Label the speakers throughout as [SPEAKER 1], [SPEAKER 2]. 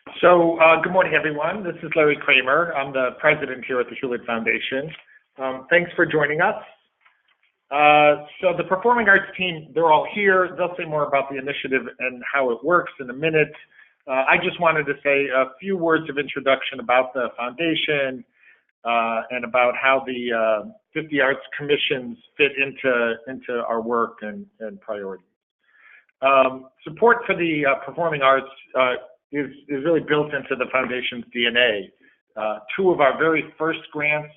[SPEAKER 1] Good morning, everyone. This is Larry Kramer. I'm the president here at the Hewlett Foundation. Thanks for joining us. The Performing Arts team, they're all here. They'll say more about the initiative and how it works in a minute. I just wanted to say a few words of introduction about the foundation and about how the 50 Arts Commissions fit into our work and priorities. Support for the performing arts is really built into the foundation's DNA. Two of our very first grants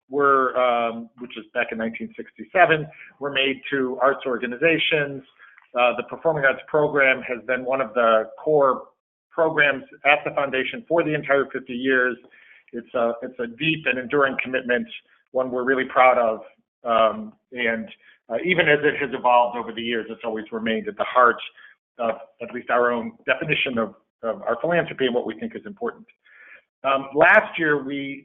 [SPEAKER 1] were, which is back in 1967, were made to arts organizations. The Performing Arts Program has been one of the core programs at the foundation for the entire 50 years. It's a deep and enduring commitment, one we're really proud of. Even as it has evolved over the years, it's always remained at the heart of at least our own definition of our philanthropy and what we think is important. Last year, I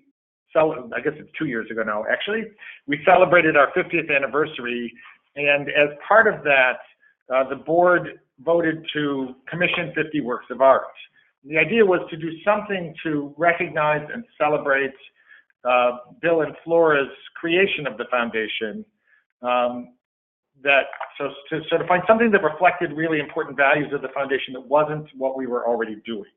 [SPEAKER 1] guess it's 2 years ago now, actually, we celebrated our 50th anniversary. And as part of that, the board voted to commission 50 works of art. The idea was to do something to recognize and celebrate Bill and Flora's creation of the foundation, to find something that reflected really important values of the foundation that wasn't what we were already doing.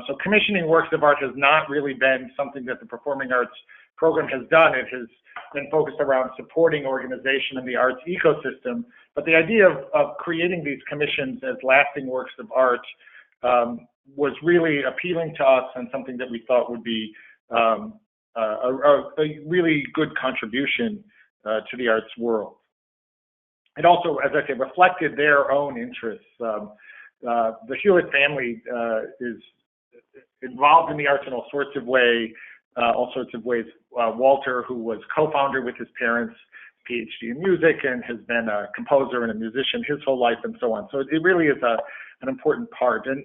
[SPEAKER 1] So commissioning works of art has not really been something that the Performing Arts Program has done. It has been focused around supporting organization in the arts ecosystem. But the idea of creating these commissions as lasting works of art was really appealing to us and something that we thought would be a really good contribution to the arts world. It also, as I say, reflected their own interests. The Hewlett family is involved in the arts in all sorts of ways. Walter, who was co-founder with his parents, PhD in music, and has been a composer and a musician his whole life, and so on. So it really is an important part. And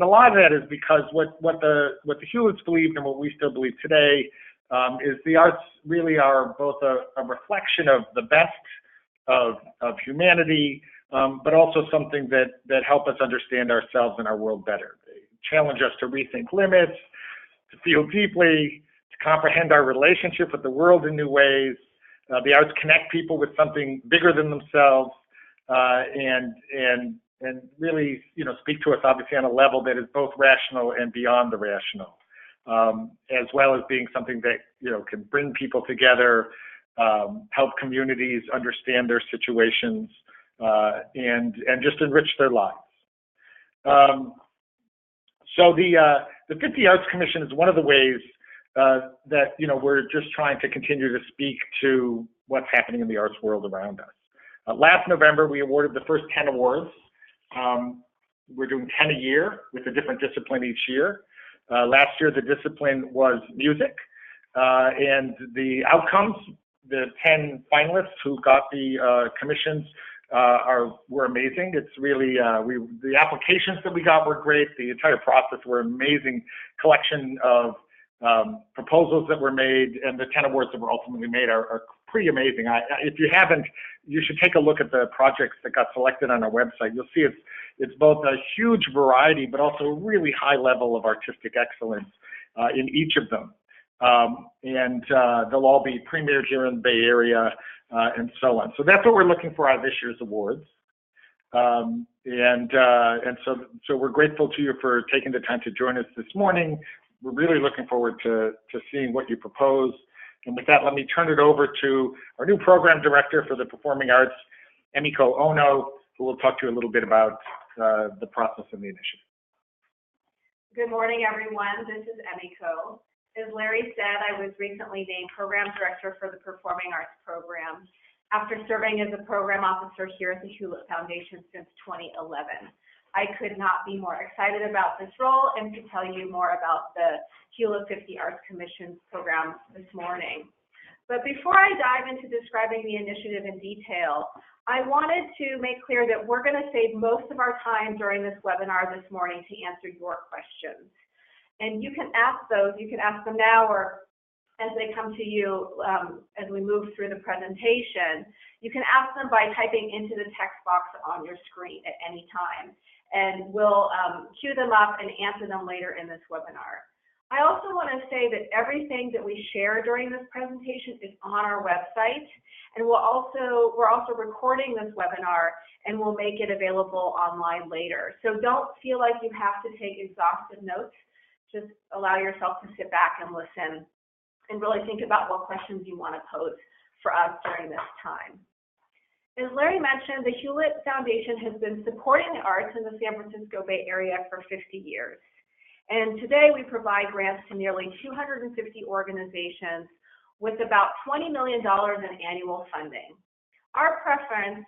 [SPEAKER 1] a lot of that is because what the Hewletts believed and what we still believe today is the arts really are both a reflection of the best of humanity, but also something that help us understand ourselves and our world better. They challenge us to rethink limits, to feel deeply, to comprehend our relationship with the world in new ways. The arts connect people with something bigger than themselves, and really, speak to us obviously on a level that is both rational and beyond the rational, as well as being something that can bring people together, help communities understand their situations, and just enrich their lives. So the 50 Arts Commission is one of the ways that we're just trying to continue to speak to what's happening in the arts world around us. Last November, we awarded the first 10 awards. We're doing 10 a year with a different discipline each year. Last year, the discipline was music, and the outcomes, the 10 finalists who got the commissions were amazing. It's really, the applications that we got were great. The entire process were an amazing collection of proposals that were made, and the 10 awards that were ultimately made are pretty amazing. If you haven't, you should take a look at the projects that got selected on our website. You'll see it's both a huge variety, but also a really high level of artistic excellence in each of them. And they'll all be premiered here in the Bay Area and so on. So that's what we're looking for out of this year's awards. And so we're grateful to you for taking the time to join us this morning. We're really looking forward to seeing what you propose. And with that, let me turn it over to our new program director for the Performing Arts, Emiko Ono, who will talk to you a little bit about the process and the initiative.
[SPEAKER 2] Good morning, everyone. This is Emiko. As Larry said, I was recently named Program Director for the Performing Arts Program after serving as a program officer here at the Hewlett Foundation since 2011. I could not be more excited about this role and to tell you more about the Hewlett 50 Arts Commissions program this morning. But before I dive into describing the initiative in detail, I wanted to make clear that we're going to save most of our time during this webinar this morning to answer your questions. And you can ask those, you can ask them now or as they come to you as we move through the presentation, you can ask them by typing into the text box on your screen at any time, and we'll queue them up and answer them later in this webinar. I also want to say that everything that we share during this presentation is on our website, and we're also recording this webinar, and we'll make it available online later. So don't feel like you have to take exhaustive notes. Just allow yourself to sit back and listen and really think about what questions you want to pose for us during this time. As Larry mentioned, the Hewlett Foundation has been supporting the arts in the San Francisco Bay Area for 50 years. And today we provide grants to nearly 250 organizations with about $20 million in annual funding. Our preference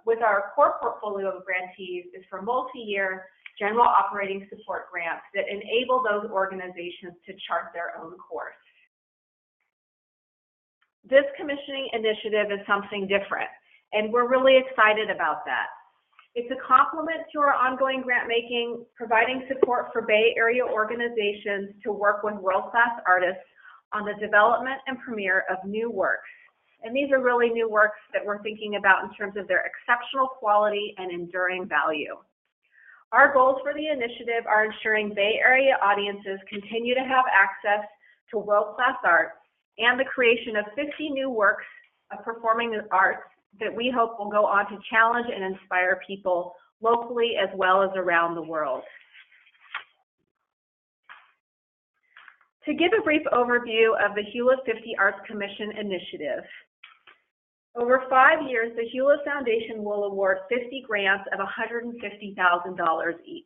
[SPEAKER 2] with our core portfolio of grantees is for multi-year general operating support grants that enable those organizations to chart their own course. This commissioning initiative is something different, and we're really excited about that. It's a complement to our ongoing grant making, providing support for Bay Area organizations to work with world-class artists on the development and premiere of new works. And these are really new works that we're thinking about in terms of their exceptional quality and enduring value. Our goals for the initiative are ensuring Bay Area audiences continue to have access to world-class art and the creation of 50 new works of performing arts that we hope will go on to challenge and inspire people locally as well as around the world. To give a brief overview of the Hewlett 50 Arts Commission initiative, over 5 years, the Hewlett Foundation will award 50 grants of $150,000 each.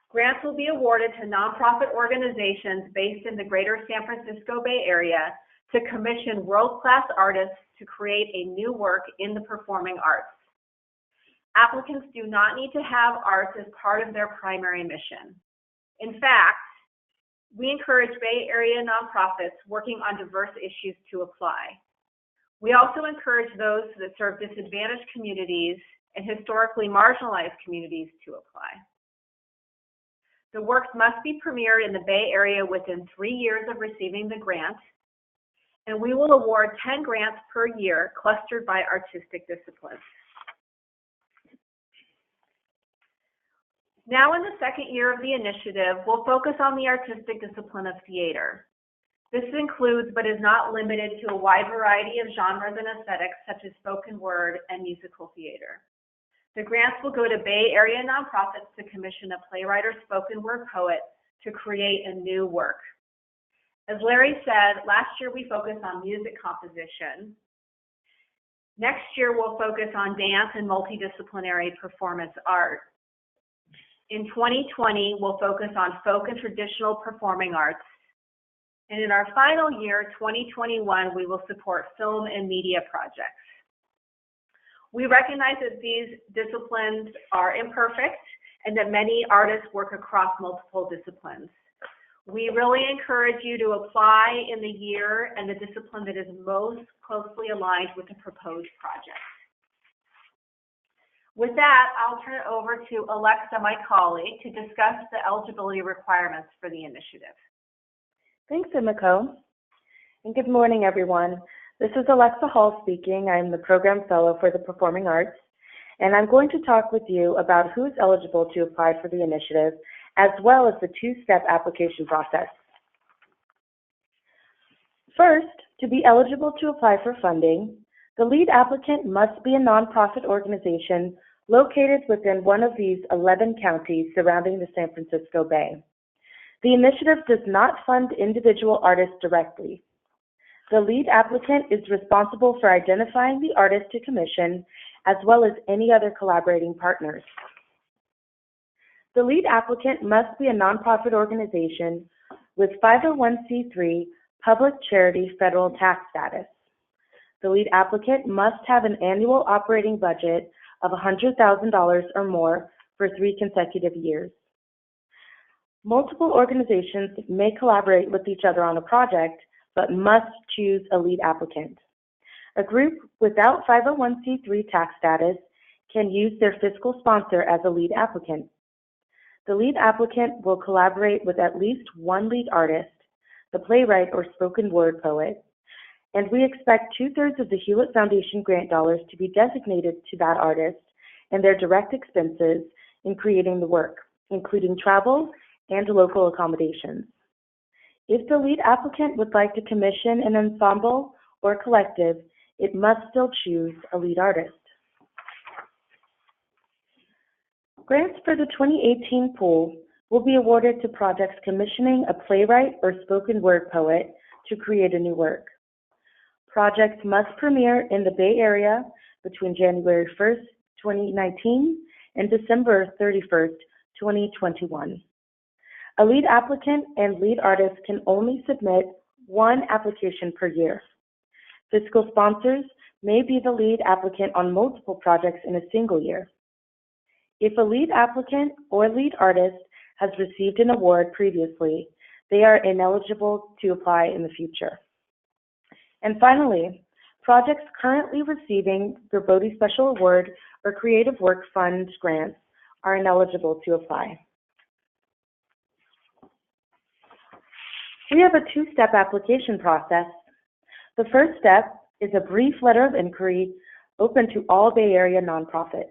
[SPEAKER 2] Grants will be awarded to nonprofit organizations based in the greater San Francisco Bay Area to commission world-class artists to create a new work in the performing arts. Applicants do not need to have arts as part of their primary mission. In fact, we encourage Bay Area nonprofits working on diverse issues to apply. We also encourage those that serve disadvantaged communities and historically marginalized communities to apply. The works must be premiered in the Bay Area within 3 years of receiving the grant, and we will award 10 grants per year clustered by artistic disciplines. Now in the second year of the initiative, we'll focus on the artistic discipline of theater. This includes, but is not limited to, a wide variety of genres and aesthetics such as spoken word and musical theater. The grants will go to Bay Area nonprofits to commission a playwright or spoken word poet to create a new work. As Larry said, last year we focused on music composition. Next year we'll focus on dance and multidisciplinary performance art. In 2020, we'll focus on folk and traditional performing arts. And in our final year, 2021, we will support film and media projects. We recognize that these disciplines are imperfect and that many artists work across multiple disciplines. We really encourage you to apply in the year and the discipline that is most closely aligned with the proposed project. With that, I'll turn it over to Alexa, my colleague, to discuss the eligibility requirements for the initiative.
[SPEAKER 3] Thanks, Emiko. And good morning, everyone. This is Alexa Hall speaking. I'm the Program Fellow for the Performing Arts, and I'm going to talk with you about who's eligible to apply for the initiative, as well as the two-step application process. First, to be eligible to apply for funding, the lead applicant must be a nonprofit organization located within one of these 11 counties surrounding the San Francisco Bay. The initiative does not fund individual artists directly. The lead applicant is responsible for identifying the artist to commission, as well as any other collaborating partners. The lead applicant must be a nonprofit organization with 501c3 public charity federal tax status. The lead applicant must have an annual operating budget of $100,000 or more for 3 consecutive years. Multiple organizations may collaborate with each other on a project, but must choose a lead applicant. A group without 501c3 tax status can use their fiscal sponsor as a lead applicant. The lead applicant will collaborate with at least one lead artist. the playwright or spoken word poet, and we expect 2/3 of the Hewlett Foundation grant dollars to be designated to that artist and their direct expenses in creating the work, including travel and local accommodations. If the lead applicant would like to commission an ensemble or collective, it must still choose a lead artist. Grants for the 2018 pool will be awarded to projects commissioning a playwright or spoken word poet to create a new work. Projects must premiere in the Bay Area between January 1st, 2019 and December 31st, 2021. A lead applicant and lead artist can only submit one application per year. Fiscal sponsors may be the lead applicant on multiple projects in a single year. If a lead applicant or lead artist has received an award previously, they are ineligible to apply in the future. And finally, projects currently receiving the Bodie Special Award or Creative Work Fund grants are ineligible to apply. We have a two-step application process. The first step is a brief letter of inquiry open to all Bay Area nonprofits.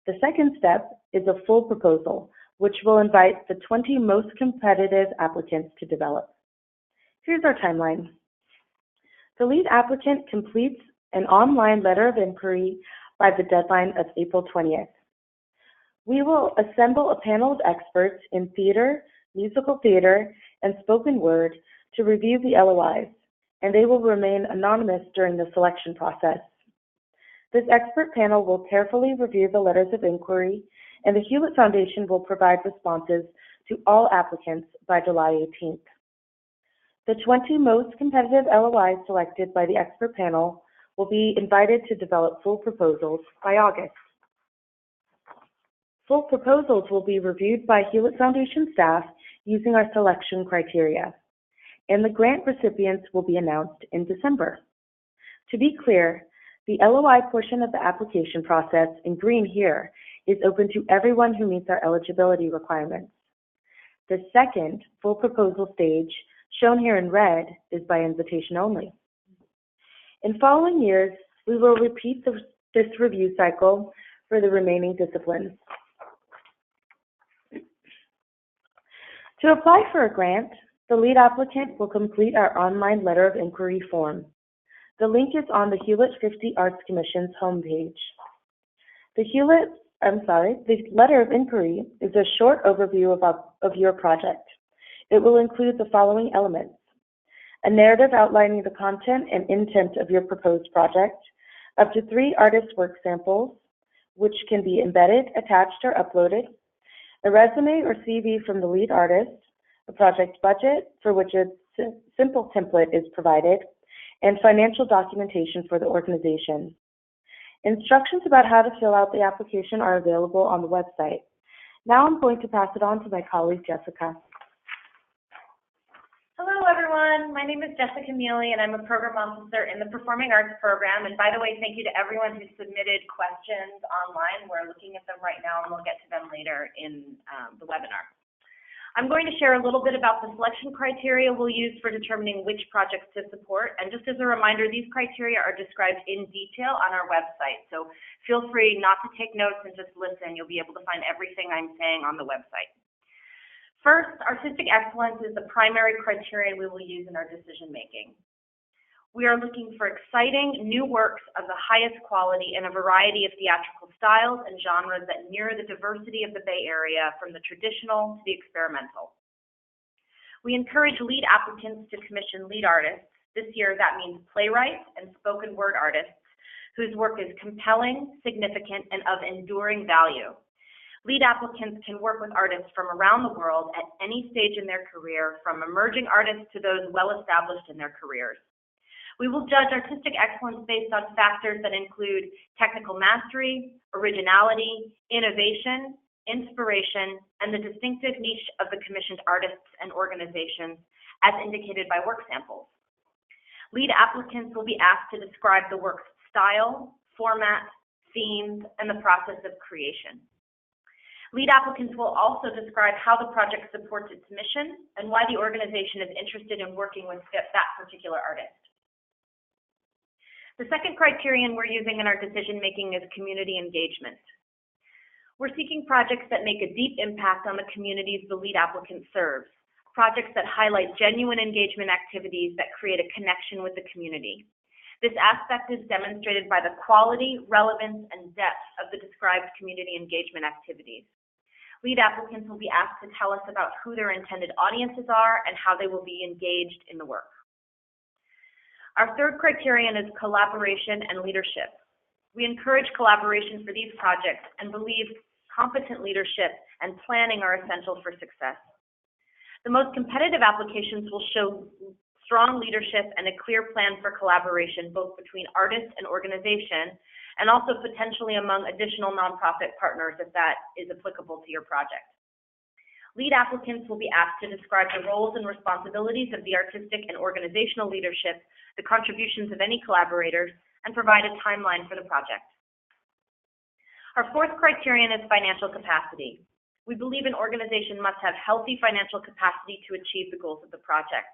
[SPEAKER 3] The second step is a full proposal, which will invite the 20 most competitive applicants to develop. Here's our timeline. The lead applicant completes an online letter of inquiry by the deadline of April 20th. We will assemble a panel of experts in theater, musical theater, and spoken word to review the LOIs, and they will remain anonymous during the selection process. This expert panel will carefully review the letters of inquiry, and the Hewlett Foundation will provide responses to all applicants by July 18th. The 20 most competitive LOIs selected by the expert panel will be invited to develop full proposals by August. Full proposals will be reviewed by Hewlett Foundation staff using our selection criteria, and the grant recipients will be announced in December. To be clear, the LOI portion of the application process, in green here, is open to everyone who meets our eligibility requirements. The second full proposal stage, shown here in red, is by invitation only. In following years, we will repeat this review cycle for the remaining disciplines. To apply for a grant, the lead applicant will complete our online letter of inquiry form. The link is on the Hewlett 50 Arts Commission's homepage. The letter of inquiry is a short overview of your project. It will include the following elements: a narrative outlining the content and intent of your proposed project, up to 3 artist work samples, which can be embedded, attached, or uploaded, a resume or CV from the lead artist, a project budget for which a simple template is provided, and financial documentation for the organization. Instructions about how to fill out the application are available on the website. Now I'm going to pass it on to my colleague, Jessica.
[SPEAKER 4] Hello, everyone. My name is Jessica Mealy, and I'm a program officer in the Performing Arts program. And by the way, thank you to everyone who submitted questions online. We're looking at them right now, and we'll get to them later in the webinar. I'm going to share a little bit about the selection criteria we'll use for determining which projects to support. And just as a reminder, these criteria are described in detail on our website. So feel free not to take notes and just listen. You'll be able to find everything I'm saying on the website. First, artistic excellence is the primary criterion we will use in our decision making. We are looking for exciting new works of the highest quality in a variety of theatrical styles and genres that mirror the diversity of the Bay Area, from the traditional to the experimental. We encourage lead applicants to commission lead artists. This year, that means playwrights and spoken word artists whose work is compelling, significant, and of enduring value. Lead applicants can work with artists from around the world at any stage in their career, from emerging artists to those well-established in their careers. We will judge artistic excellence based on factors that include technical mastery, originality, innovation, inspiration, and the distinctive niche of the commissioned artists and organizations, as indicated by work samples. Lead applicants will be asked to describe the work's style, format, themes, and the process of creation. Lead applicants will also describe how the project supports its mission and why the organization is interested in working with that particular artist. The second criterion we're using in our decision-making is community engagement. We're seeking projects that make a deep impact on the communities the lead applicant serves, projects that highlight genuine engagement activities that create a connection with the community. This aspect is demonstrated by the quality, relevance, and depth of the described community engagement activities. Lead applicants will be asked to tell us about who their intended audiences are and how they will be engaged in the work. Our third criterion is collaboration and leadership. We encourage collaboration for these projects and believe competent leadership and planning are essential for success. The most competitive applications will show strong leadership and a clear plan for collaboration both between artists and organization, and also potentially among additional nonprofit partners if that is applicable to your project. Lead applicants will be asked to describe the roles and responsibilities of the artistic and organizational leadership, the contributions of any collaborators, and provide a timeline for the project. Our fourth criterion is financial capacity. We believe an organization must have healthy financial capacity to achieve the goals of the project.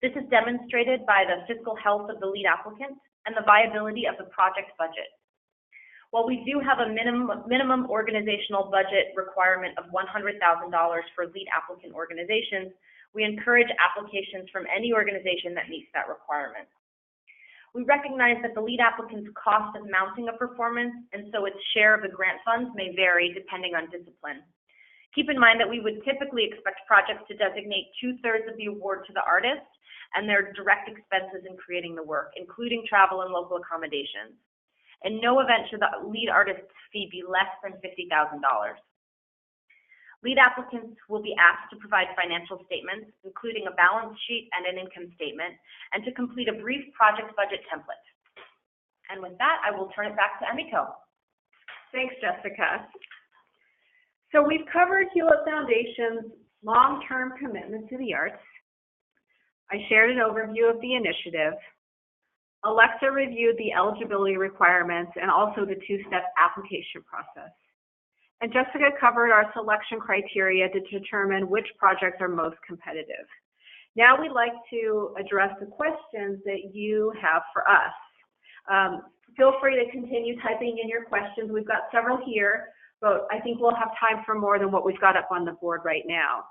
[SPEAKER 4] This is demonstrated by the fiscal health of the lead applicant and the viability of the project budget. While we do have a minimum organizational budget requirement of $100,000 for lead applicant organizations, we encourage applications from any organization that meets that requirement. We recognize that the lead applicant's cost of mounting a performance and so its share of the grant funds may vary depending on discipline. Keep in mind that we would typically expect projects to designate 2/3 of the award to the artist and their direct expenses in creating the work, including travel and local accommodations. In no event should the lead artist's fee be less than $50,000. Lead applicants will be asked to provide financial statements, including a balance sheet and an income statement, and to complete a brief project budget template. And with that, I will turn it back to Emiko.
[SPEAKER 2] Thanks, Jessica. So we've covered Hewlett Foundation's long-term commitment to the arts. I shared an overview of the initiative. Alexa reviewed the eligibility requirements and also the two-step application process. And Jessica covered our selection criteria to determine which projects are most competitive. Now we'd like to address the questions that you have for us. Feel free to continue typing in your questions. We've got several here, but I think we'll have time for more than what we've got up on the board right now.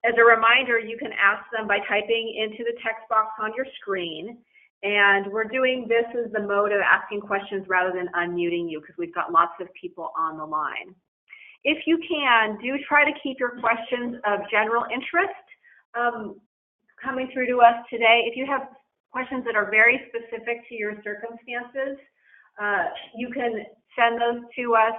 [SPEAKER 2] As a reminder, you can ask them by typing into the text box on your screen. And we're doing this as the mode of asking questions rather than unmuting you because we've got lots of people on the line. If you can, do try to keep your questions of general interest coming through to us today. If you have questions that are very specific to your circumstances, you can send those to us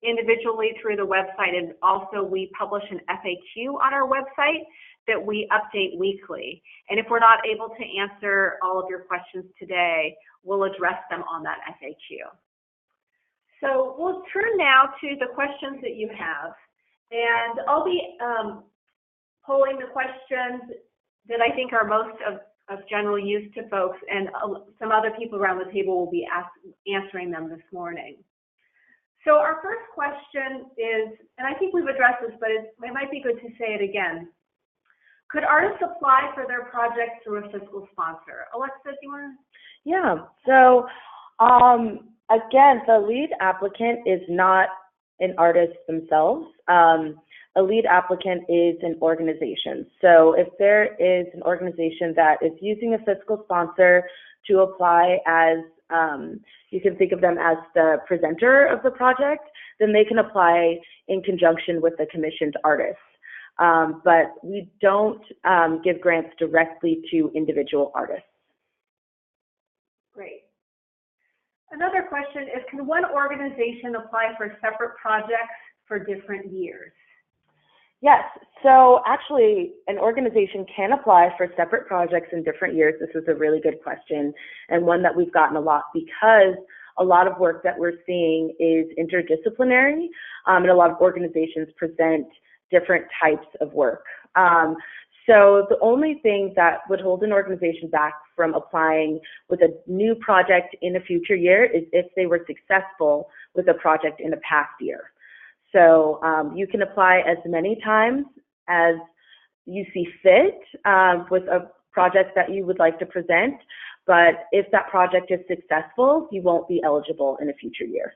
[SPEAKER 2] individually through the website, and also we publish an FAQ on our website that we update weekly. And if we're not able to answer all of your questions today, we'll address them on that FAQ. So we'll turn now to the questions that you have, and I'll be polling the questions that I think are most of general use to folks, and some other people around the table will be answering them this morning. So our first question is, and I think we've addressed this, but it might be good to say it again. Could artists apply for their projects through a fiscal sponsor? Alexa, do you want to?
[SPEAKER 3] Yeah, so again, the lead applicant is not an artist themselves. A lead applicant is an organization. So if there is an organization that is using a fiscal sponsor to apply as, you can think of them as the presenter of the project, then they can apply in conjunction with the commissioned artist. But we don't give grants directly to individual artists.
[SPEAKER 2] Great. Another question is, can one organization apply for separate projects for different years?
[SPEAKER 3] Yes, so actually an organization can apply for separate projects in different years. This is a really good question, and one that we've gotten a lot because a lot of work that we're seeing is interdisciplinary, and a lot of organizations present different types of work. So the only thing that would hold an organization back from applying with a new project in a future year is if they were successful with a project in a past year. So you can apply as many times as you see fit with a project that you would like to present, but if that project is successful, you won't be eligible in a future year.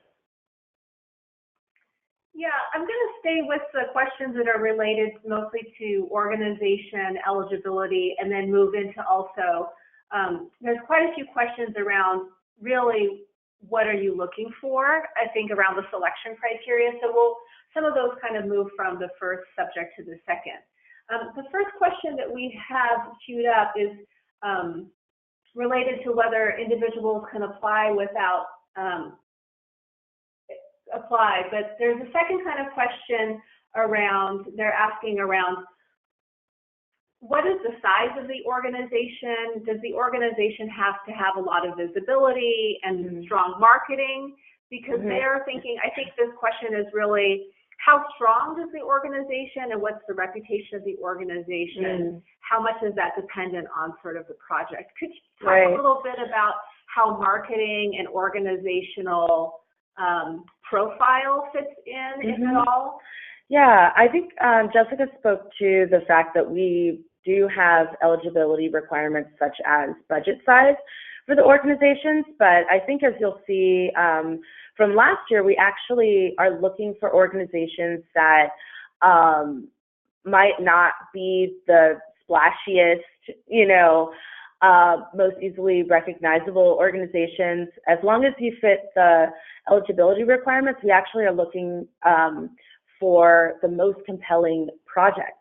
[SPEAKER 2] Yeah, I'm going to stay with the questions that are related mostly to organization eligibility, and then move into also, there's quite a few questions around really what are you looking for, I think, around the selection criteria. So some of those kind of move from the first subject to the second. The first question that we have queued up is related to whether individuals can apply without but there's a second kind of question around, they're asking around, what is the size of the organization? Does the organization have to have a lot of visibility and strong marketing? Because they're thinking, I think this question is really, how strong is the organization and what's the reputation of the organization? How much is that dependent on sort of the project? Could you talk a little bit about how marketing and organizational profile fits in, if at all?
[SPEAKER 3] Yeah, I think Jessica spoke to the fact that we do have eligibility requirements such as budget size for the organizations, but I think as you'll see from last year, we actually are looking for organizations that might not be the splashiest, most easily recognizable organizations. As long as you fit the eligibility requirements, we actually are looking for the most compelling projects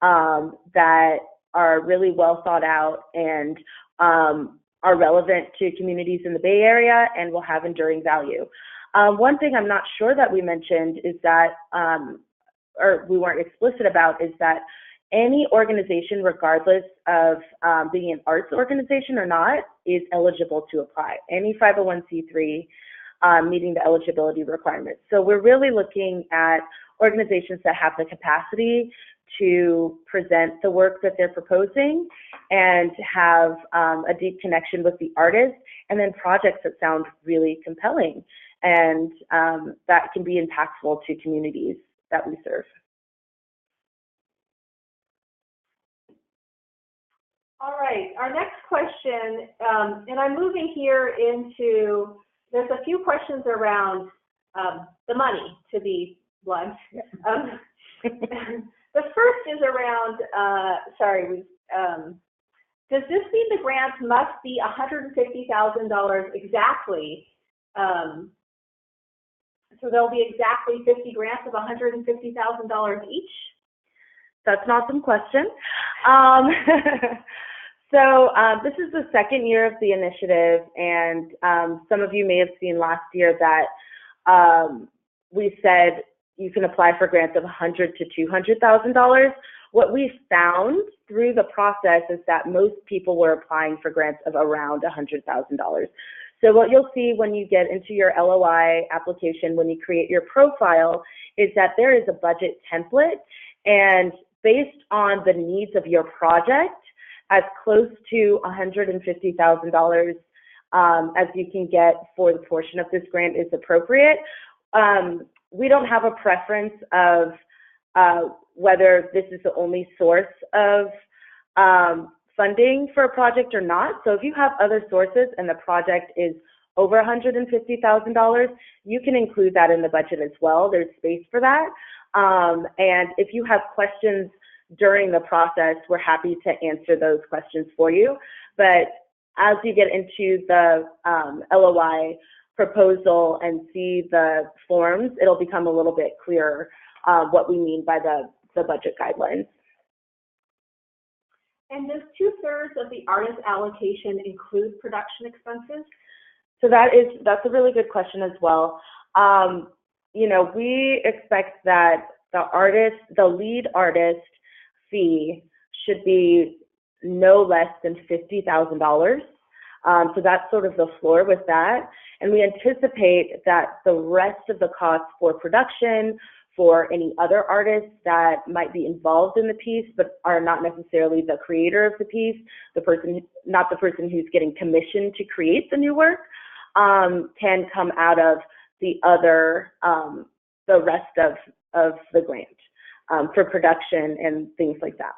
[SPEAKER 3] that are really well thought out and are relevant to communities in the Bay Area and will have enduring value. One thing I'm not sure that we mentioned is that, or we weren't explicit about, is that any organization, regardless of being an arts organization or not, is eligible to apply. Any 501c3 meeting the eligibility requirements. So we're really looking at organizations that have the capacity to present the work that they're proposing and have a deep connection with the artist, and then projects that sound really compelling and that can be impactful to communities that we serve.
[SPEAKER 2] All right, our next question, and I'm moving here into, there's a few questions around the money, to be blunt. The first is around, does this mean the grants must be $150,000 exactly? So there'll be exactly 50 grants of $150,000 each?
[SPEAKER 3] That's an awesome question. So this is the second year of the initiative, and some of you may have seen last year that we said you can apply for grants of $100,000 to $200,000. What we found through the process is that most people were applying for grants of around $100,000. So what you'll see when you get into your LOI application, when you create your profile, is that there is a budget template, and based on the needs of your project, as close to $150,000 as you can get for the portion of this grant is appropriate. We don't have a preference of whether this is the only source of funding for a project or not. So if you have other sources and the project is over $150,000, you can include that in the budget as well. There's space for that. And if you have questions during the process, we're happy to answer those questions for you. But as you get into the LOI proposal and see the forms, it'll become a little bit clearer what we mean by the budget guidelines.
[SPEAKER 2] And does 2/3 of the artist allocation include production expenses?
[SPEAKER 3] So that's a really good question as well. We expect that the lead artist fee should be no less than $50,000. So that's sort of the floor with that. And we anticipate that the rest of the costs for production, for any other artists that might be involved in the piece but are not necessarily the creator of the piece, not the person who's getting commissioned to create the new work, can come out of the other the rest of the grant for production and things like that.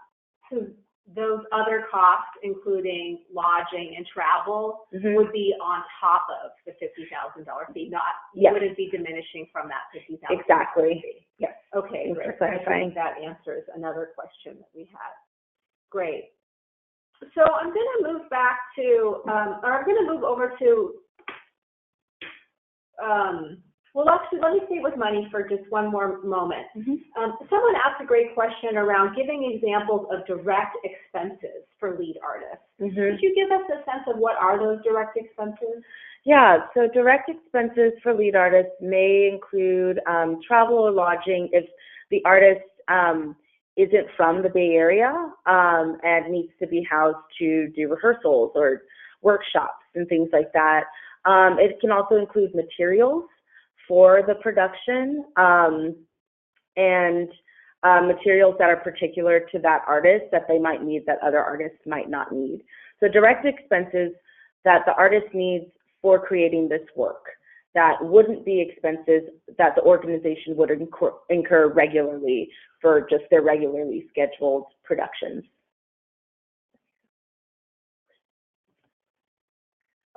[SPEAKER 2] So those other costs, including lodging and travel,
[SPEAKER 3] Mm-hmm.
[SPEAKER 2] would be on top of the $50,000 fee, not,
[SPEAKER 3] Yes.
[SPEAKER 2] wouldn't be diminishing from that $50,000
[SPEAKER 3] Exactly.
[SPEAKER 2] fee.
[SPEAKER 3] Yes.
[SPEAKER 2] Okay,
[SPEAKER 3] Thanks for
[SPEAKER 2] great. I
[SPEAKER 3] clarifying.
[SPEAKER 2] think that answers another question that we had. Great. So I'm going to move back to, or I'm going to move over to, well, actually, let me stay with money for just one more moment.
[SPEAKER 3] Mm-hmm.
[SPEAKER 2] Someone asked a great question around giving examples of direct expenses for lead artists.
[SPEAKER 3] Mm-hmm.
[SPEAKER 2] Could you give us a sense of what are those direct expenses?
[SPEAKER 3] Yeah, so direct expenses for lead artists may include travel or lodging if the artist isn't from the Bay Area and needs to be housed to do rehearsals or workshops and things like that. It can also include materials for the production and materials that are particular to that artist that they might need that other artists might not need. So direct expenses that the artist needs for creating this work that wouldn't be expenses that the organization would incur regularly for just their regularly scheduled productions.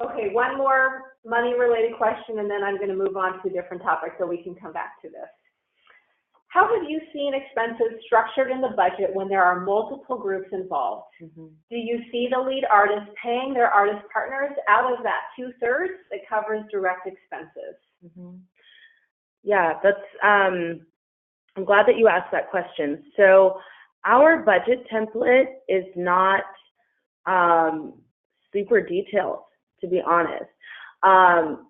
[SPEAKER 2] Okay, one more money-related question, and then I'm going to move on to a different topic so we can come back to this. How have you seen expenses structured in the budget when there are multiple groups involved?
[SPEAKER 3] Mm-hmm.
[SPEAKER 2] Do you see the lead artist paying their artist partners out of that 2/3 that covers direct expenses?
[SPEAKER 3] Mm-hmm. Yeah, that's, I'm glad that you asked that question. So our budget template is not super detailed, to be honest.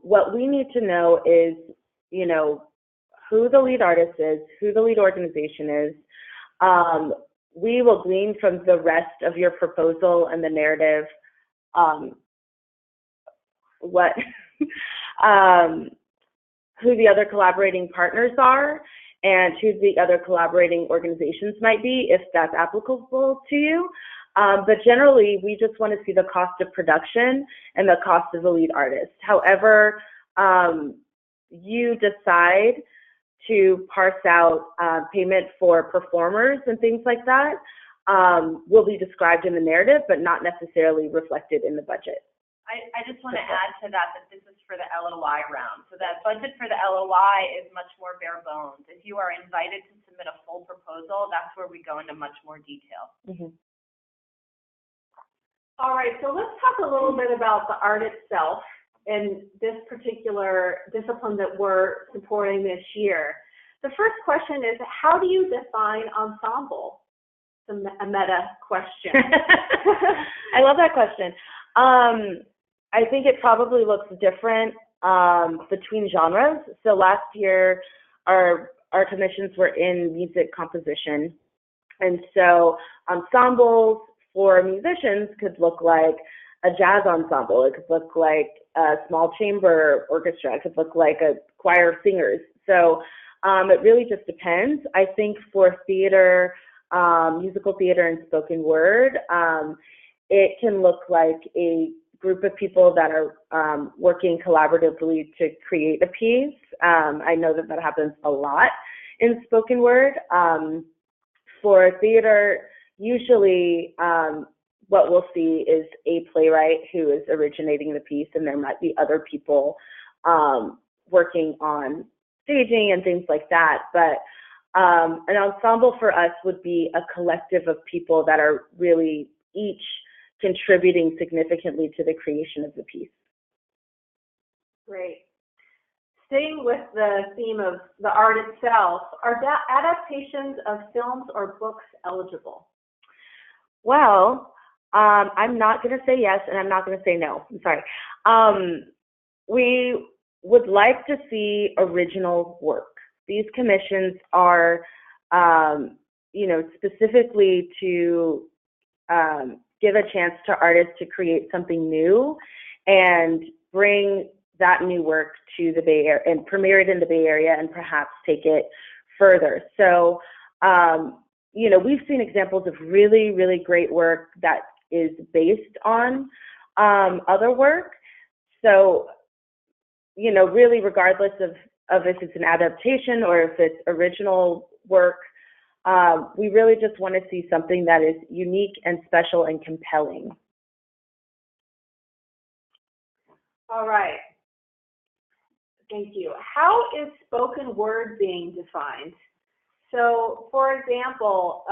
[SPEAKER 3] What we need to know is, you know, who the lead artist is, who the lead organization is. We will glean from the rest of your proposal and the narrative what who the other collaborating partners are and who the other collaborating organizations might be, if that's applicable to you. But generally, we just want to see the cost of production and the cost of the lead artist. However, you decide to parse out payment for performers and things like that will be described in the narrative, but not necessarily reflected in the budget.
[SPEAKER 4] I just want to add to that this is for the LOI round. So that budget for the LOI is much more bare bones. If you are invited to submit a full proposal, that's where we go into much more detail.
[SPEAKER 3] Mm-hmm.
[SPEAKER 2] All right, so let's talk a little bit about the art itself and this particular discipline that we're supporting this year. The first question is, how do you define ensemble? It's a meta question.
[SPEAKER 3] I love that question. I think it probably looks different between genres. So last year, our commissions were in music composition. And so ensembles for musicians could look like a jazz ensemble. It could look like a small chamber orchestra. It could look like a choir of singers. So it really just depends. I think for theater, musical theater and spoken word, it can look like a group of people that are working collaboratively to create a piece. I know that happens a lot in spoken word. For theater, usually what we'll see is a playwright who is originating the piece, and there might be other people working on staging and things like that. But an ensemble for us would be a collective of people that are really each contributing significantly to the creation of the piece.
[SPEAKER 2] Great. Staying with the theme of the art itself, are adaptations of films or books eligible?
[SPEAKER 3] Well, I'm not going to say yes, and I'm not going to say no. I'm sorry. We would like to see original work. These commissions are, specifically to give a chance to artists to create something new and bring that new work to the Bay Area and premiere it in the Bay Area and perhaps take it further. So, we've seen examples of really, really great work that is based on other work. So, really regardless of if it's an adaptation or if it's original work, we really just want to see something that is unique and special and compelling.
[SPEAKER 2] All right. Thank you. How is spoken word being defined? So, for example,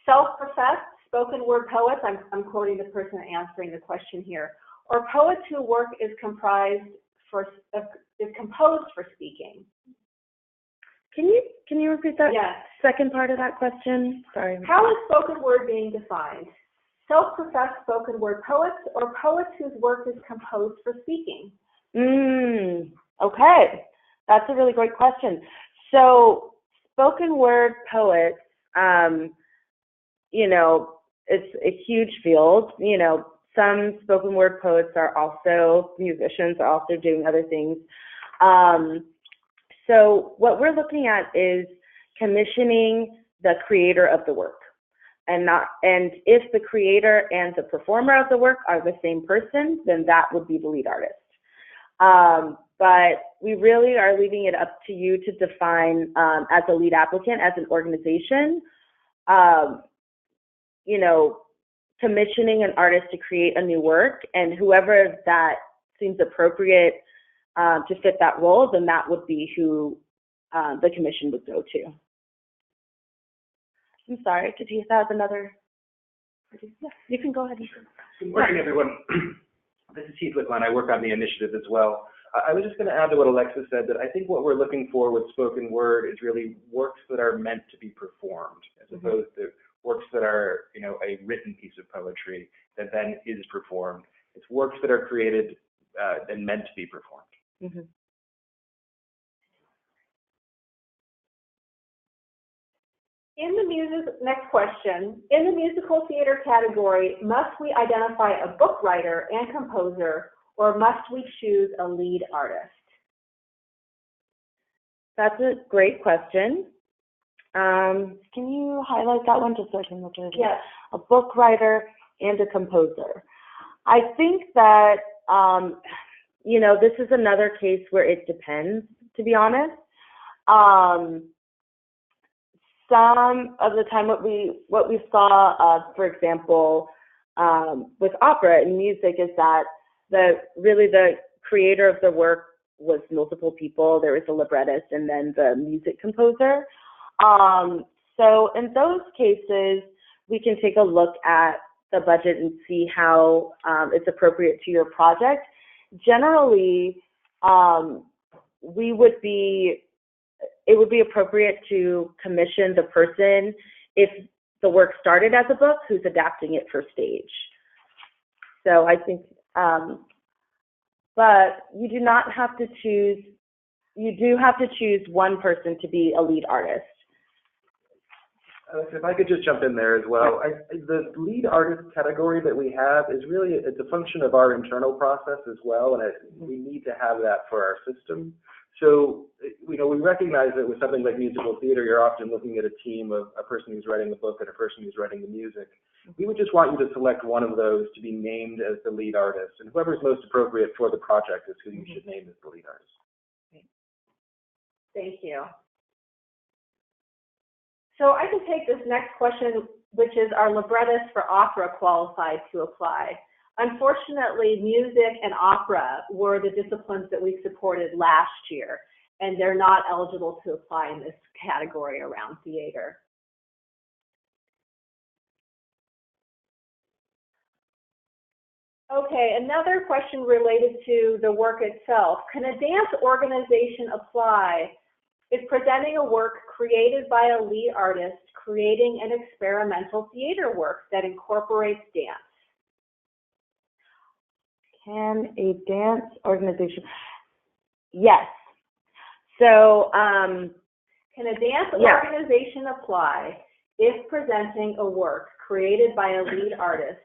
[SPEAKER 2] self-professed spoken word poets, I'm quoting the person answering the question here, or poets whose work is composed for speaking.
[SPEAKER 3] Can you repeat that
[SPEAKER 2] Yes.
[SPEAKER 3] second part of that question? Sorry.
[SPEAKER 2] How is spoken word being defined? Self-professed spoken word poets or poets whose work is composed for speaking?
[SPEAKER 3] Okay. That's a really great question. So spoken word poets, it's a huge field. Some spoken word poets are also musicians, are also doing other things. So what we're looking at is commissioning the creator of the work, and if the creator and the performer of the work are the same person, then that would be the lead artist. But we really are leaving it up to you to define, as a lead applicant, as an organization, commissioning an artist to create a new work, and whoever that seems appropriate to fit that role, then that would be who the commission would go to. I'm sorry, did you have another? Yeah, you can go ahead.
[SPEAKER 5] Good morning, everyone. This is Hewlett. I work on the initiative as well. I was just going to add to what Alexa said, that I think what we're looking for with spoken word is really works that are meant to be performed, as opposed to works that are, a written piece of poetry that then is performed. It's works that are created and meant to be performed.
[SPEAKER 3] Mm-hmm.
[SPEAKER 2] Next question. In the musical theater category, must we identify a book writer and composer, or must we choose a lead artist?
[SPEAKER 3] That's a great question. Can you highlight that one just so I can look at it?
[SPEAKER 2] Yes.
[SPEAKER 3] A book writer and a composer. I think that, this is another case where it depends, to be honest. Some of the time what we saw, for example, with opera and music, is that the creator of the work was multiple people. There was a librettist and then the music composer. So in those cases, we can take a look at the budget and see how it's appropriate to your project. Generally, it would be appropriate to commission the person if the work started as a book who's adapting it for stage. So I think, but you do not have to choose, you do have to choose one person to be a lead artist.
[SPEAKER 5] If I could just jump in there as well. The lead artist category that we have is really, it's a function of our internal process as well, and we need to have that for our system. So, we recognize that with something like musical theater, you're often looking at a team of a person who's writing the book and a person who's writing the music. We would just want you to select one of those to be named as the lead artist, and whoever's most appropriate for the project is who you should name as the lead artist.
[SPEAKER 2] Thank you. So I can take this next question, which is, are librettists for opera qualified to apply? Unfortunately, music and opera were the disciplines that we supported last year, and they're not eligible to apply in this category around theater. Okay, another question related to the work itself. Can a dance organization apply if presenting a work created by a lead artist creating an experimental theater work that incorporates dance?
[SPEAKER 3] Can a dance organization? Yes. So,
[SPEAKER 2] can a dance organization apply if presenting a work created by a lead artist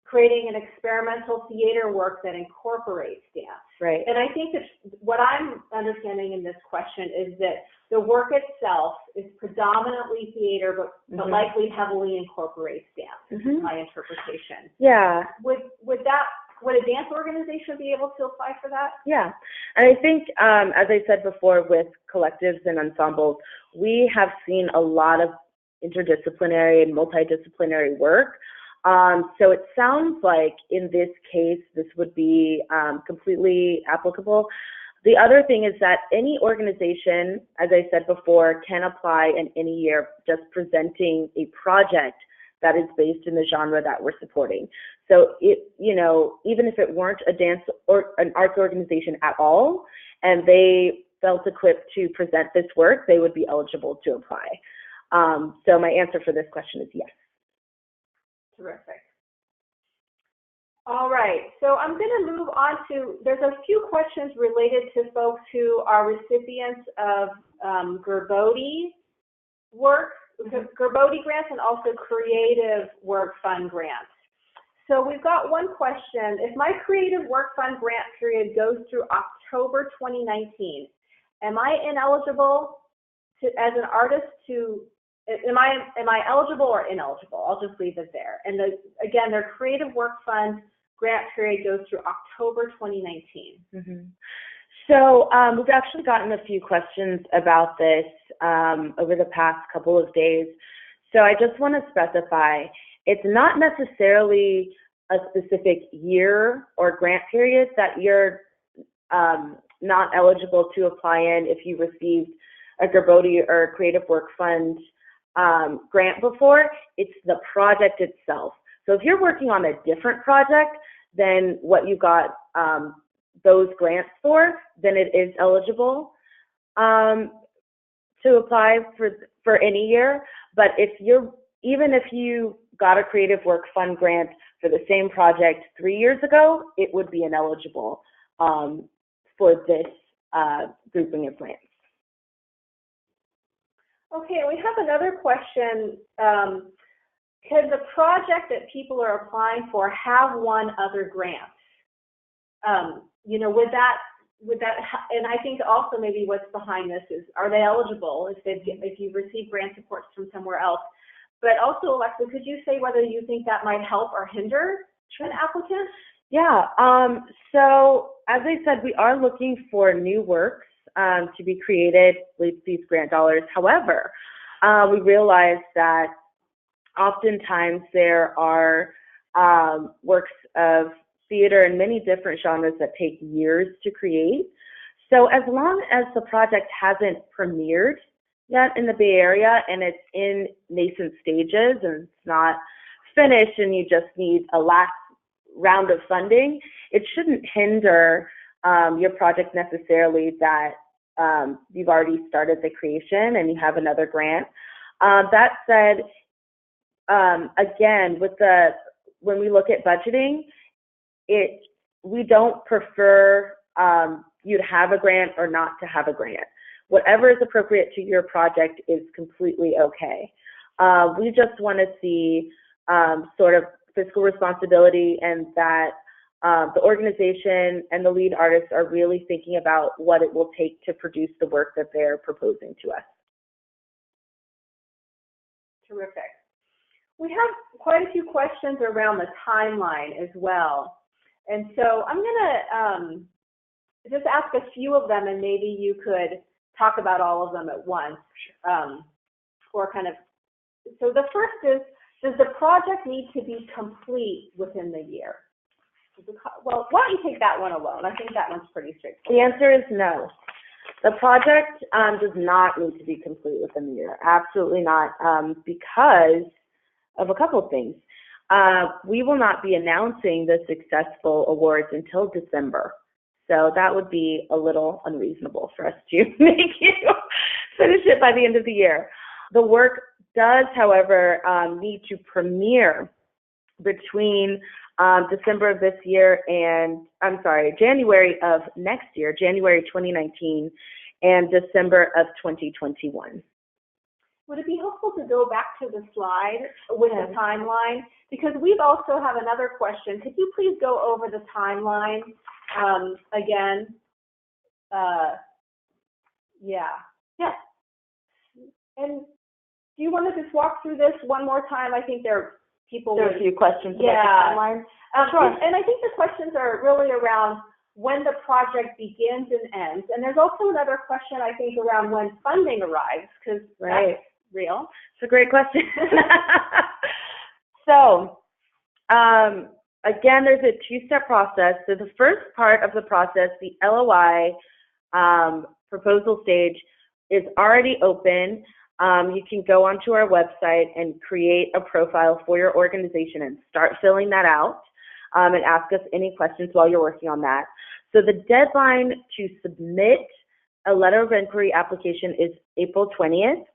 [SPEAKER 2] creating an experimental theater work that incorporates dance?
[SPEAKER 3] Right.
[SPEAKER 2] And I think that what I'm understanding in this question is that the work itself is predominantly theater, but likely heavily incorporates dance, is my interpretation.
[SPEAKER 3] Yeah.
[SPEAKER 2] Would that would a dance organization be able to apply for that?
[SPEAKER 3] Yeah, and I think, as I said before, with collectives and ensembles, we have seen a lot of interdisciplinary and multidisciplinary work. So it sounds like in this case, this would be completely applicable. The other thing is that any organization, as I said before, can apply in any year just presenting a project that is based in the genre that we're supporting. So even if it weren't a dance or an arts organization at all, and they felt equipped to present this work, they would be eligible to apply. So my answer for this question is yes.
[SPEAKER 2] Terrific. All right, so I'm going to move on to, there's a few questions related to folks who are recipients of Gerbode work, Gerbode grants, and also Creative Work Fund grants. So we've got one question. If my Creative Work Fund grant period goes through October 2019, am I ineligible as an artist to, am I eligible or ineligible? I'll just leave it there. And again, their Creative Work Fund grant period goes through October 2019.
[SPEAKER 3] Mm-hmm. So we've actually gotten a few questions about this over the past couple of days. So I just want to specify, it's not necessarily a specific year or grant period that you're not eligible to apply in if you received a Gerbode or Creative Work Fund grant before. It's the project itself. So if you're working on a different project than what you got those grants for, then it is eligible to apply for any year. But even if you got a Creative Work Fund grant for the same project 3 years ago, it would be ineligible for this grouping of grants.
[SPEAKER 2] Okay, we have another question. Could the project that people are applying for have won other grants? Would that, and I think also maybe what's behind this is, are they eligible if you've received grant supports from somewhere else? But also, Alexa, could you say whether you think that might help or hinder an applicant?
[SPEAKER 3] Yeah, so as I said, we are looking for new works to be created with these grant dollars. However, we realize that oftentimes there are works of theater in many different genres that take years to create. So as long as the project hasn't premiered yet in the Bay Area and it's in nascent stages and it's not finished and you just need a last round of funding, it shouldn't hinder your project necessarily that you've already started the creation and you have another grant. That said, again, when we look at budgeting, we don't prefer you to have a grant or not to have a grant. Whatever is appropriate to your project is completely okay. We just want to see sort of fiscal responsibility and that the organization and the lead artists are really thinking about what it will take to produce the work that they're proposing to us.
[SPEAKER 2] Terrific. We have quite a few questions around the timeline as well. And so I'm going to just ask a few of them, and maybe you could talk about all of them at once. Or kind of, so the first is, does the project need to be complete within the year? Well, why don't you take that one alone? I think that one's pretty straightforward.
[SPEAKER 3] The answer is no. The project does not need to be complete within the year. Absolutely not, because of a couple of things. We will not be announcing the successful awards until December. So that would be a little unreasonable for us to make you finish it by the end of the year. The work does, however, need to premiere between December of this year and, January of next year, January 2019, and December of 2021.
[SPEAKER 2] Would it be helpful to go back to the slide with the timeline? Because we also have another question. Could you please go over the timeline again? Yeah. And do you want to just walk through this one more time? I think there are people
[SPEAKER 3] There are
[SPEAKER 2] would.
[SPEAKER 3] a few questions about
[SPEAKER 2] Yeah.
[SPEAKER 3] the timeline. Sure.
[SPEAKER 2] And I think the questions are really around when the project begins and ends. And there's also another question, I think, around when funding arrives, because
[SPEAKER 3] Right.
[SPEAKER 2] that's real.
[SPEAKER 3] It's a great question. So, again, there's a two-step process. So the first part of the process, the LOI proposal stage, is already open. You can go onto our website and create a profile for your organization and start filling that out and ask us any questions while you're working on that. So the deadline to submit a letter of inquiry application is April 20th.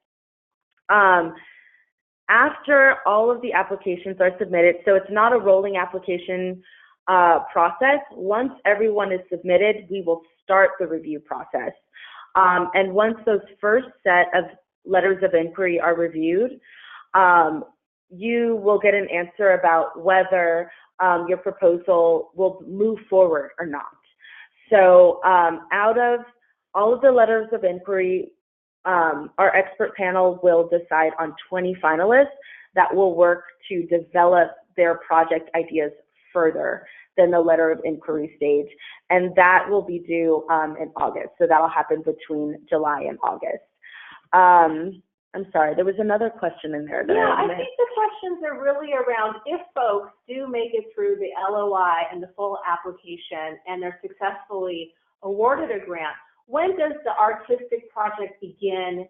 [SPEAKER 3] After all of the applications are submitted, so it's not a rolling application process. Once everyone is submitted, we will start the review process. And once those first set of letters of inquiry are reviewed, you will get an answer about whether your proposal will move forward or not. So out of all of the letters of inquiry, our expert panel will decide on 20 finalists that will work to develop their project ideas further than the letter of inquiry stage. And that will be due in August. So that'll happen between July and August. I'm sorry, there was another question in there.
[SPEAKER 2] Yeah, I think the questions are really around if folks do make it through the LOI and the full application and they're successfully awarded a grant, when does the artistic project begin?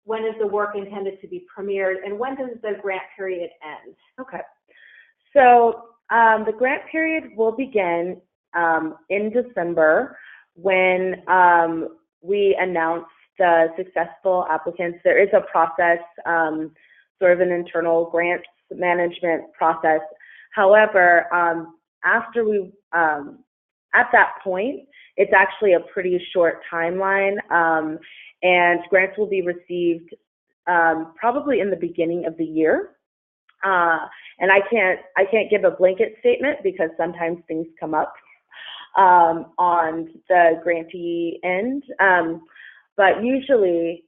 [SPEAKER 2] When is the work intended to be premiered? And when does the grant period end?
[SPEAKER 3] Okay. So the grant period will begin in December when we announce the successful applicants. There is a process, sort of an internal grants management process. However, after we, at that point, it's actually a pretty short timeline, and grants will be received probably in the beginning of the year. And I can't give a blanket statement because sometimes things come up on the grantee end. But usually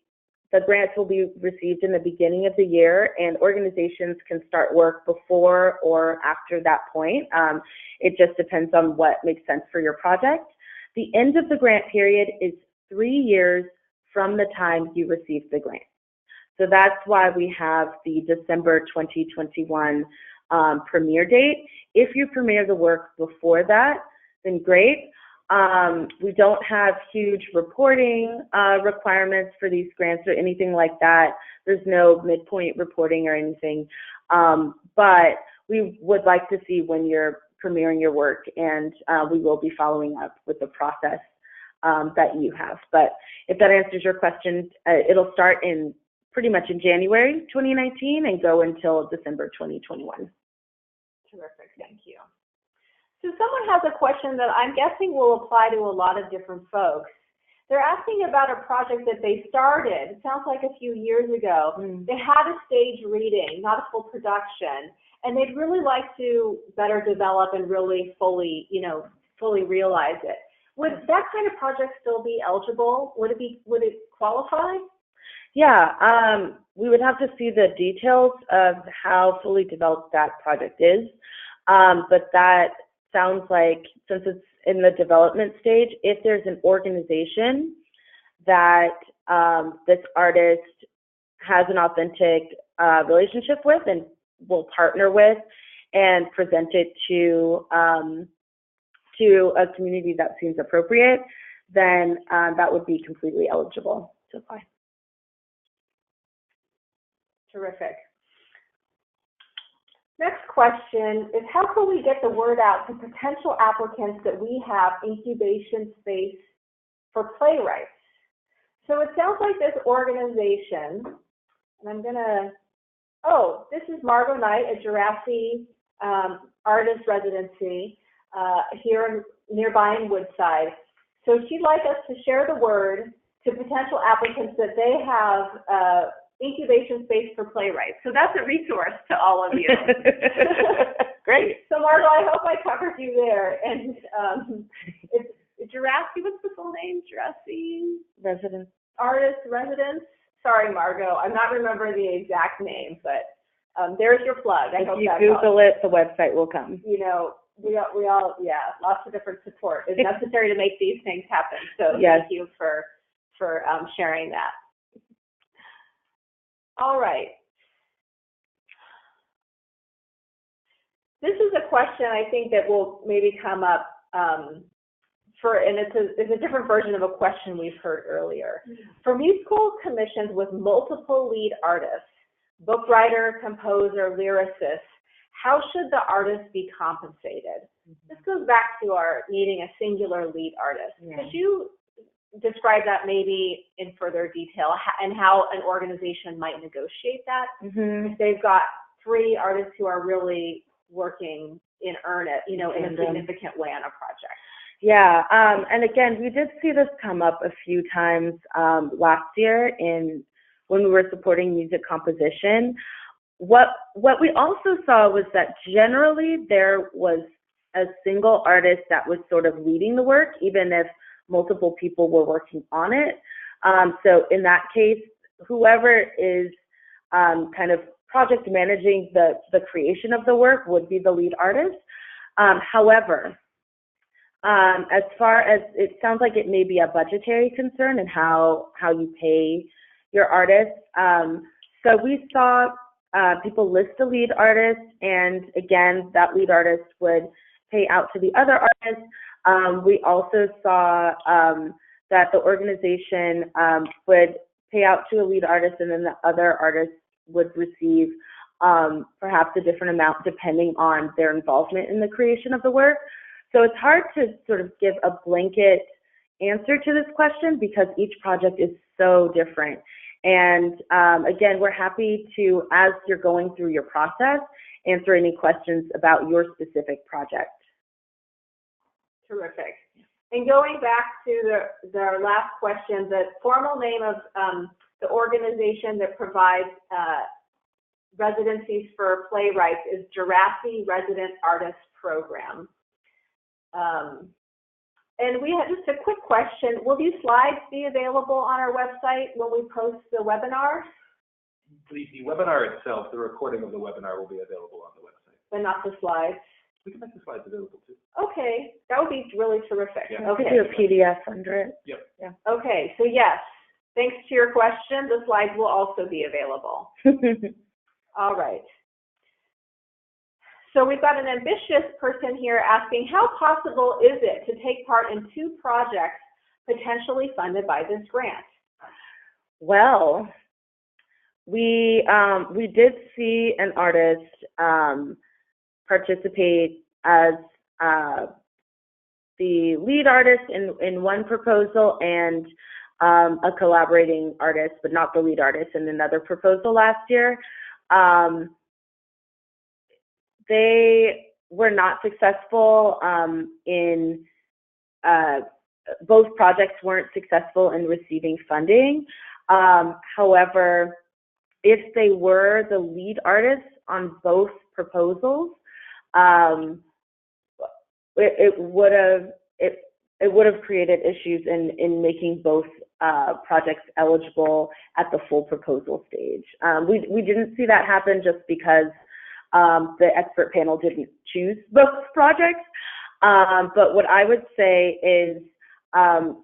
[SPEAKER 3] the grants will be received in the beginning of the year, and organizations can start work before or after that point. It just depends on what makes sense for your project. The end of the grant period is 3 years from the time you receive the grant. So that's why we have the December 2021 premiere date. If you premiere the work before that, then great. We don't have huge reporting requirements for these grants or anything like that. There's no midpoint reporting or anything. But we would like to see when you're premiering your work, and we will be following up with the process that you have. But if that answers your question, it'll start in pretty much in January 2019 and go until December 2021.
[SPEAKER 2] Terrific, thank you. So someone has a question that I'm guessing will apply to a lot of different folks. They're asking about a project that they started, it sounds like a few years ago. They had a stage reading, not a full production, and they'd really like to better develop and really fully realize it. Would that kind of project still be eligible? Would it qualify?
[SPEAKER 3] Yeah, we would have to see the details of how fully developed that project is, but that sounds like, since it's in the development stage, if there's an organization that this artist has an authentic relationship with and will partner with and present it to a community that seems appropriate, then that would be completely eligible to apply.
[SPEAKER 2] Terrific. Next question is, how can we get the word out to potential applicants that we have incubation space for playwrights? So it sounds like this organization, and this is Margot Knight at Jurassic Artist Residency here nearby in Woodside. So she'd like us to share the word to potential applicants that they have incubation space for playwrights. So that's a resource to all of you.
[SPEAKER 3] Great.
[SPEAKER 2] So Margot, I hope I covered you there. And it's Jurassic, what's the full name? Jurassic Artist Residence. Sorry, Margot, I'm not remembering the exact name, but there's your plug. I
[SPEAKER 3] If
[SPEAKER 2] hope
[SPEAKER 3] you
[SPEAKER 2] that
[SPEAKER 3] Google
[SPEAKER 2] helps.
[SPEAKER 3] it, the website will come.
[SPEAKER 2] You know, we all, yeah, lots of different support is necessary to make these things happen. So
[SPEAKER 3] Yes.
[SPEAKER 2] thank you for sharing that. All right. This is a question I think that will maybe come up and it's a different version of a question we've heard earlier. For musical commissions with multiple lead artists, book writer, composer, lyricist, how should the artist be compensated? This goes back to our needing a singular lead artist.
[SPEAKER 3] Yeah.
[SPEAKER 2] Could you describe that maybe in further detail and how an organization might negotiate that? If they've got 3 artists who are really working in earnest, in a significant way on a project.
[SPEAKER 3] Yeah, and again, we did see this come up a few times last year when we were supporting music composition. What we also saw was that generally there was a single artist that was sort of leading the work, even if multiple people were working on it. So in that case, whoever is kind of project managing the creation of the work would be the lead artist. However, as far as it sounds like it may be a budgetary concern and how you pay your artists. So we saw people list the lead artist, and again, that lead artist would pay out to the other artists. We also saw that the organization would pay out to a lead artist, and then the other artists would receive perhaps a different amount depending on their involvement in the creation of the work. So it's hard to sort of give a blanket answer to this question because each project is so different. And again, we're happy to, as you're going through your process, answer any questions about your specific project.
[SPEAKER 2] Terrific. And going back to the last question, the formal name of the organization that provides residencies for playwrights is Jurassic Resident Artist Program. And we have just a quick question. Will these slides be available on our website when we post the webinar?
[SPEAKER 5] The webinar itself, the recording of the webinar will be available on the website.
[SPEAKER 2] But not the slides?
[SPEAKER 5] We can make the slides available too.
[SPEAKER 2] Okay, that would be really terrific.
[SPEAKER 5] Yeah.
[SPEAKER 3] We
[SPEAKER 2] Okay.
[SPEAKER 3] could do a PDF under it.
[SPEAKER 5] Yep.
[SPEAKER 3] Yeah.
[SPEAKER 2] Okay, so yes, thanks to your question, the slides will also be available. All right. So we've got an ambitious person here asking, how possible is it to take part in 2 projects potentially funded by this grant?
[SPEAKER 3] Well, we did see an artist participate as the lead artist in one proposal and a collaborating artist, but not the lead artist, in another proposal last year. They were not successful in both projects weren't successful in receiving funding. However, if they were the lead artists on both proposals, it would have created issues in making both projects eligible at the full proposal stage. We didn't see that happen just because the expert panel didn't choose both projects. But what I would say is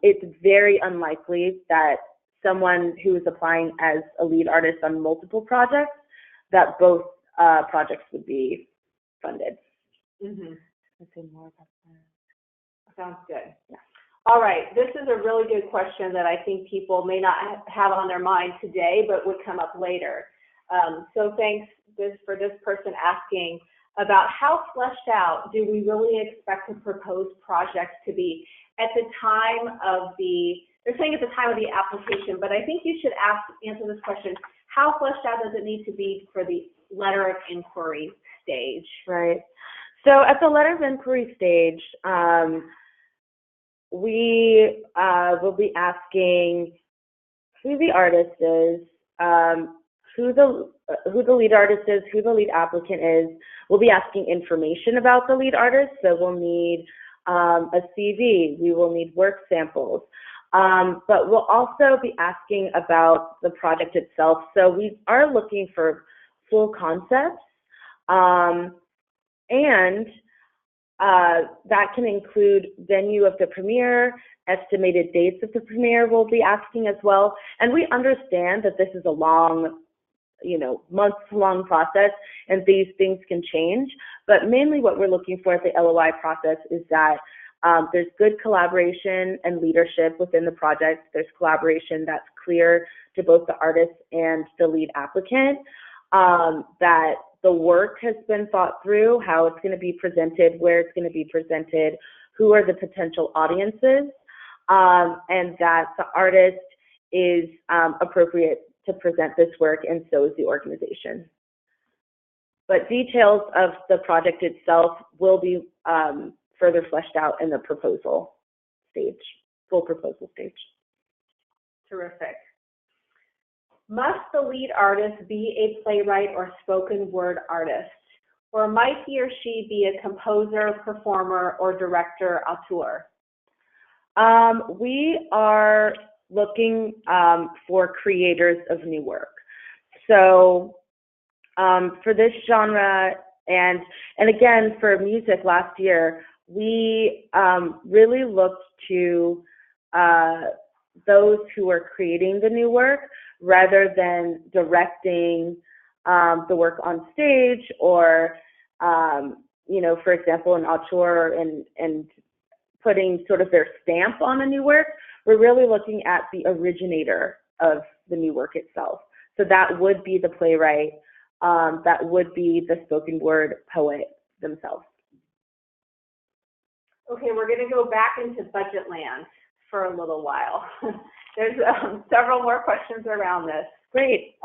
[SPEAKER 3] it's very unlikely that someone who is applying as a lead artist on multiple projects, that both projects would be funded.
[SPEAKER 2] Mm-hmm.
[SPEAKER 3] Let's say more about that.
[SPEAKER 2] Sounds good.
[SPEAKER 3] Yeah.
[SPEAKER 2] All right, this is a really good question that I think people may not have on their mind today, but would come up later. So thanks for this person asking about how fleshed out do we really expect a proposed project to be at the time of they're saying at the time of the application, but I think you should answer this question, how fleshed out does it need to be for the letter of inquiry stage?
[SPEAKER 3] Right. So at the letter of inquiry stage, we will be asking who the artist is, who the lead artist is, who the lead applicant is. We'll be asking information about the lead artist, so we'll need a CV, we will need work samples, but we'll also be asking about the project itself. So we are looking for full concepts, and that can include venue of the premiere, estimated dates of the premiere we'll be asking as well. And we understand that this is a long, months-long process, and these things can change. But mainly what we're looking for at the LOI process is that there's good collaboration and leadership within the project. There's collaboration that's clear to both the artist and the lead applicant, that the work has been thought through, how it's going to be presented, where it's going to be presented, who are the potential audiences, and that the artist is appropriate to present this work, and so is the organization. But details of the project itself will be further fleshed out in the proposal stage, full proposal stage.
[SPEAKER 2] Terrific. Must the lead artist be a playwright or spoken word artist, or might he or she be a composer, performer, or director auteur? We are looking for creators of new work. So for this genre, and again for music last year, we really looked to those who are creating the new work rather than directing the work on stage, or for example, an auteur and putting sort of their stamp on a new work. We're really looking at the originator of the new work itself. So that would be the playwright, that would be the spoken word poet themselves. Okay, we're going to go back into budget land for a little while. There's several more questions around this.
[SPEAKER 3] Great.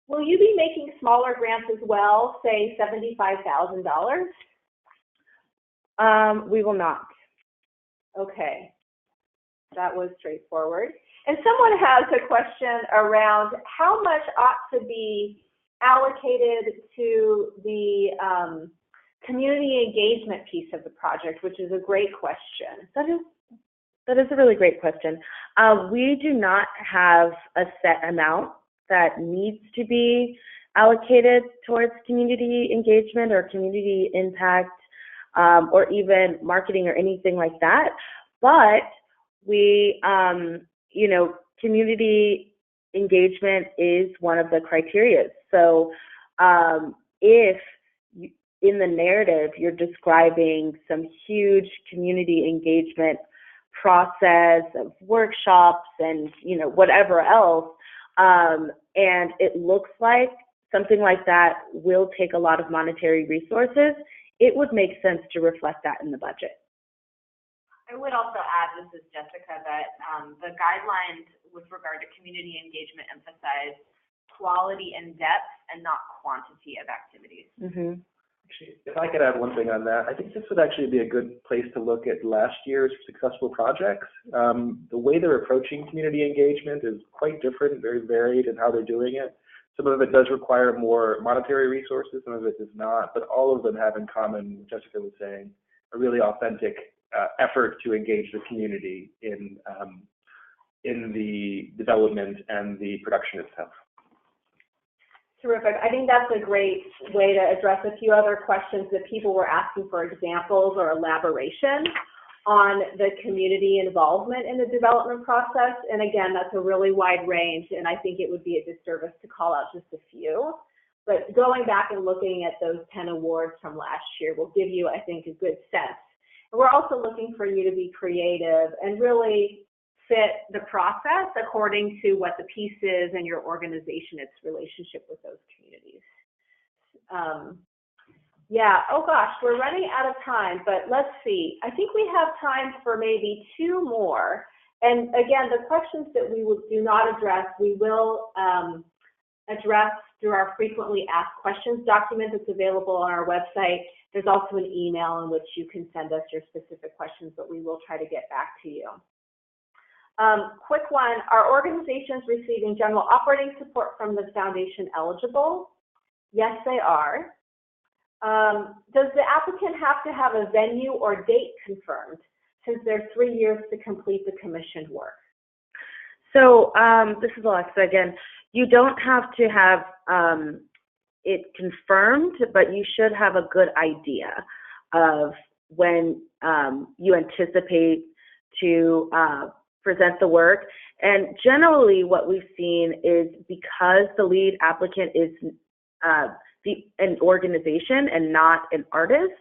[SPEAKER 2] Will you be making smaller grants as well, say $75,000?
[SPEAKER 3] We will not.
[SPEAKER 2] Okay, that was straightforward. And someone has a question around how much ought to be allocated to the community engagement piece of the project, which is a great question.
[SPEAKER 3] That is a really great question. We do not have a set amount that needs to be allocated towards community engagement or community impact, or even marketing or anything like that. But we, community engagement is one of the criteria. So if in the narrative you're describing some huge community engagement process of workshops and whatever else, and it looks like something like that will take a lot of monetary resources, it would make sense to reflect that in the budget.
[SPEAKER 4] I would also add, this is Jessica, that the guidelines with regard to community engagement emphasize quality and depth and not quantity of activities.
[SPEAKER 3] Mm-hmm.
[SPEAKER 5] Actually, if I could add one thing on that, I think this would actually be a good place to look at last year's successful projects. The way they're approaching community engagement is quite different, very varied in how they're doing it. Some of it does require more monetary resources, some of it does not, but all of them have in common, Jessica was saying, a really authentic effort to engage the community in the development and the production itself.
[SPEAKER 2] Terrific. I think that's a great way to address a few other questions that people were asking for examples or elaboration on the community involvement in the development process. And again, that's a really wide range, and I think it would be a disservice to call out just a few. But going back and looking at those 10 awards from last year will give you, I think, a good sense. And we're also looking for you to be creative and really fit the process according to what the piece is and your organization, its relationship with those communities. Yeah, oh gosh, we're running out of time, but let's see. I think we have time for maybe two more. And again, the questions that we do not address, we will address through our frequently asked questions document that's available on our website. There's also an email in which you can send us your specific questions, but we will try to get back to you. Quick one, are organizations receiving general operating support from the foundation eligible? Yes, they are. Does the applicant have to have a venue or date confirmed, since there's 3 years to complete the commissioned work?
[SPEAKER 3] So this is Alexa again. You don't have to have it confirmed, but you should have a good idea of when you anticipate to present the work. And generally what we've seen is because the lead applicant is an organization and not an artist,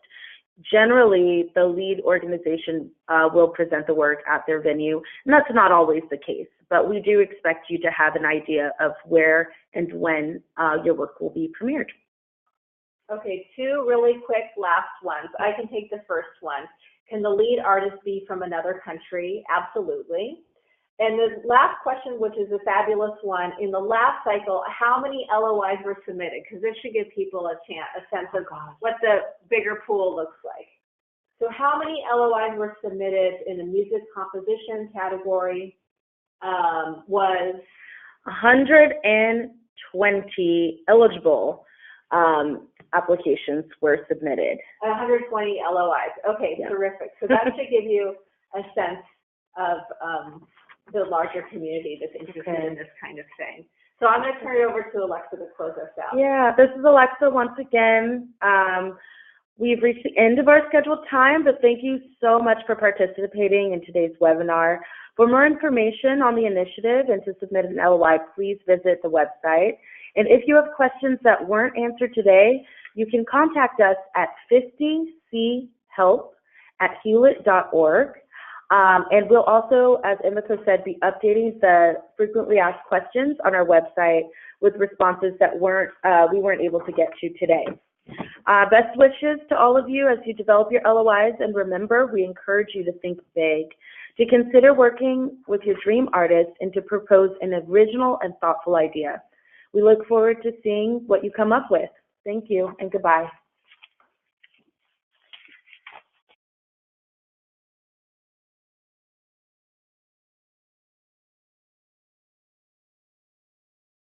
[SPEAKER 3] generally the lead organization will present the work at their venue, and that's not always the case, but we do expect you to have an idea of where and when your work will be premiered.
[SPEAKER 2] Okay, two really quick last ones. I can take the first one. Can the lead artist be from another country? Absolutely. And the last question, which is a fabulous one, in the last cycle, how many LOIs were submitted? Because this should give people a sense of what the bigger pool looks like. So how many LOIs were submitted in the music composition category? Was
[SPEAKER 3] 120 eligible applications were submitted.
[SPEAKER 2] 120 LOIs. Okay, yeah. Terrific. So that should give you a sense of the larger community that's interested in this kind of thing. So I'm going to turn it over to Alexa to close us out.
[SPEAKER 3] Yeah, this is Alexa once again. We've reached the end of our scheduled time, but thank you so much for participating in today's webinar. For more information on the initiative and to submit an LOI, please visit the website. And if you have questions that weren't answered today, you can contact us at 50chehelp@hewlett.org. And we'll also, as Emiko said, be updating the frequently asked questions on our website with responses that we weren't able to get to today. Best wishes to all of you as you develop your LOIs, and remember, we encourage you to think big, to consider working with your dream artist, and to propose an original and thoughtful idea. We look forward to seeing what you come up with. Thank you and goodbye.